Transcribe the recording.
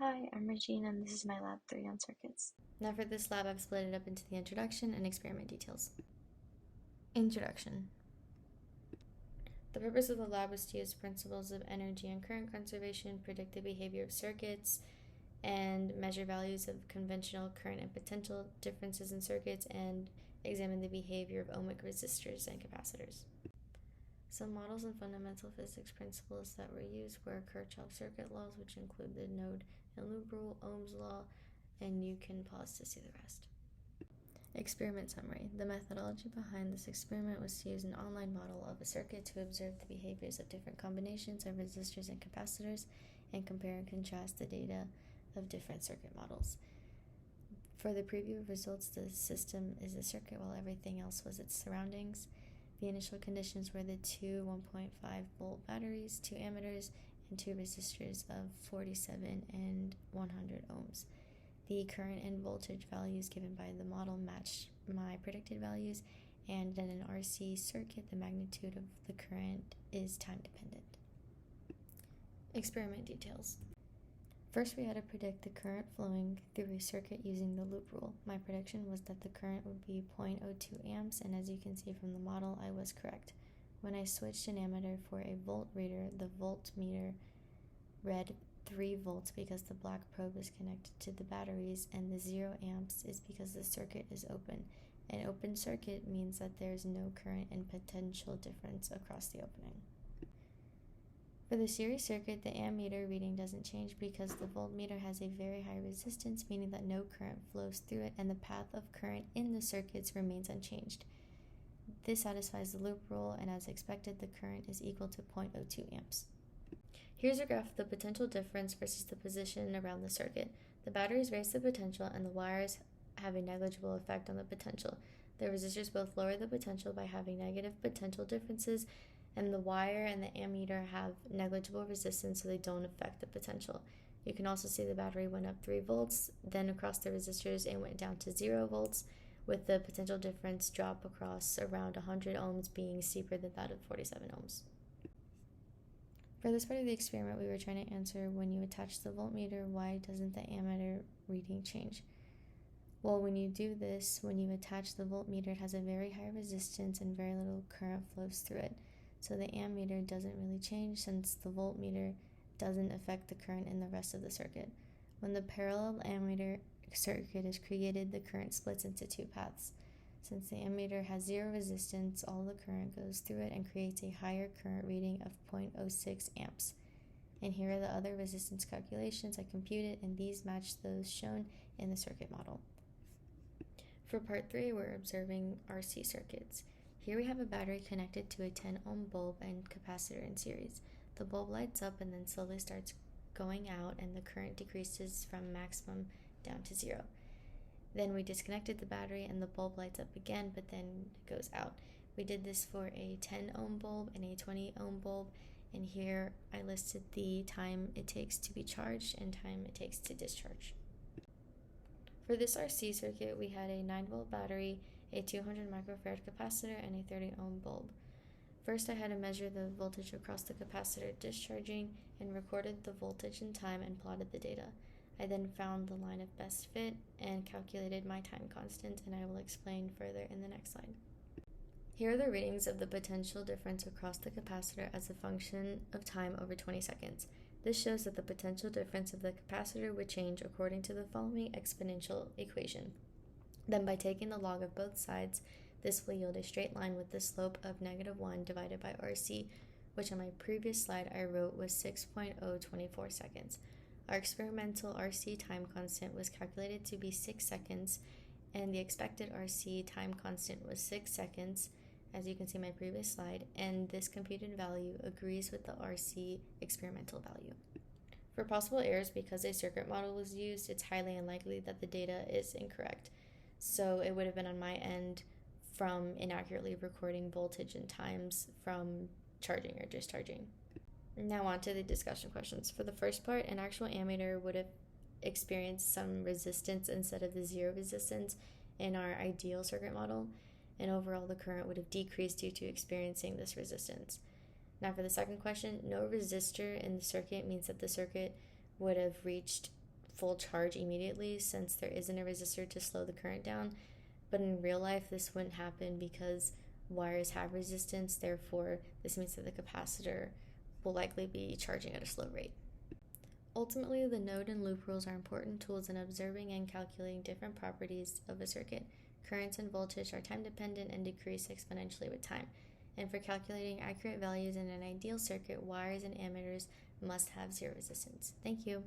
Hi, I'm Regine, and this is my Lab 3 on circuits. Now for this lab, I've split it up into the introduction and experiment details. Introduction. The purpose of the lab was to use principles of energy and current conservation, predict the behavior of circuits, and measure values of conventional current and potential differences in circuits, and examine the behavior of ohmic resistors and capacitors. Some models and fundamental physics principles that were used were Kirchhoff circuit laws, which include the node and loop rule, Ohm's law, and you can pause to see the rest. Experiment summary. The methodology behind this experiment was to use an online model of a circuit to observe the behaviors of different combinations of resistors and capacitors and compare and contrast the data of different circuit models. For the preview of results, the system is a circuit while everything else was its surroundings. The initial conditions were the two 1.5 volt batteries, 2 ammeters, and 2 resistors of 47 and 100 ohms. The current and voltage values given by the model matched my predicted values, and in an RC circuit, the magnitude of the current is time dependent. Experiment details. First, we had to predict the current flowing through a circuit using the loop rule. My prediction was that the current would be 0.02 amps, and as you can see from the model, I was correct. When I switched an ammeter for a volt reader, the voltmeter read 3 volts because the black probe is connected to the batteries, and the 0 amps is because the circuit is open. An open circuit means that there is no current and potential difference across the opening. For the series circuit, the ammeter reading doesn't change because the voltmeter has a very high resistance, meaning that no current flows through it, and the path of current in the circuits remains unchanged. This satisfies the loop rule, and as expected, the current is equal to 0.02 amps. Here's a graph of the potential difference versus the position around the circuit. The batteries raise the potential, and the wires have a negligible effect on the potential. The resistors both lower the potential by having negative potential differences, and the wire and the ammeter have negligible resistance, so they don't affect the potential. You can also see the battery went up 3 volts, then across the resistors it went down to 0 volts, with the potential difference drop across around 100 ohms being steeper than that of 47 ohms. For this part of the experiment, we were trying to answer, when you attach the voltmeter, why doesn't the ammeter reading change? Well, when you do this, when you attach the voltmeter, it has a very high resistance and very little current flows through it. So the ammeter doesn't really change since the voltmeter doesn't affect the current in the rest of the circuit. When the parallel ammeter circuit is created, the current splits into 2 paths. Since the ammeter has 0 resistance, all the current goes through it and creates a higher current reading of 0.06 amps. And here are the other resistance calculations I computed, and these match those shown in the circuit model. For part 3, we're observing RC circuits. Here we have a battery connected to a 10 ohm bulb and capacitor in series. The bulb lights up and then slowly starts going out, and the current decreases from maximum down to 0. Then we disconnected the battery and the bulb lights up again, but then it goes out. We did this for a 10 ohm bulb and a 20 ohm bulb, and here I listed the time it takes to be charged and time it takes to discharge. For this RC circuit, we had a 9 volt battery, a 200 microfarad capacitor, and a 30 ohm bulb. First, I had to measure the voltage across the capacitor discharging and recorded the voltage and time and plotted the data. I then found the line of best fit and calculated my time constant, and I will explain further in the next slide. Here are the readings of the potential difference across the capacitor as a function of time over 20 seconds. This shows that the potential difference of the capacitor would change according to the following exponential equation. Then by taking the log of both sides, this will yield a straight line with the slope of -1 divided by RC, which on my previous slide I wrote was 6.024 seconds. Our experimental RC time constant was calculated to be 6 seconds, and the expected RC time constant was 6 seconds, as you can see in my previous slide, and this computed value agrees with the RC experimental value. For possible errors, because a circuit model was used, it's highly unlikely that the data is incorrect. So it would have been on my end from inaccurately recording voltage and times from charging or discharging. Now on to the discussion questions. For the first part, an actual ammeter would have experienced some resistance instead of the 0 resistance in our ideal circuit model, and overall the current would have decreased due to experiencing this resistance. Now for the second question, no resistor in the circuit means that the circuit would have reached full charge immediately since there isn't a resistor to slow the current down. But in real life, this wouldn't happen because wires have resistance. Therefore, this means that the capacitor will likely be charging at a slow rate. Ultimately, the node and loop rules are important tools in observing and calculating different properties of a circuit. Currents and voltage are time dependent and decrease exponentially with time. And for calculating accurate values in an ideal circuit, wires and ammeters must have zero resistance. Thank you.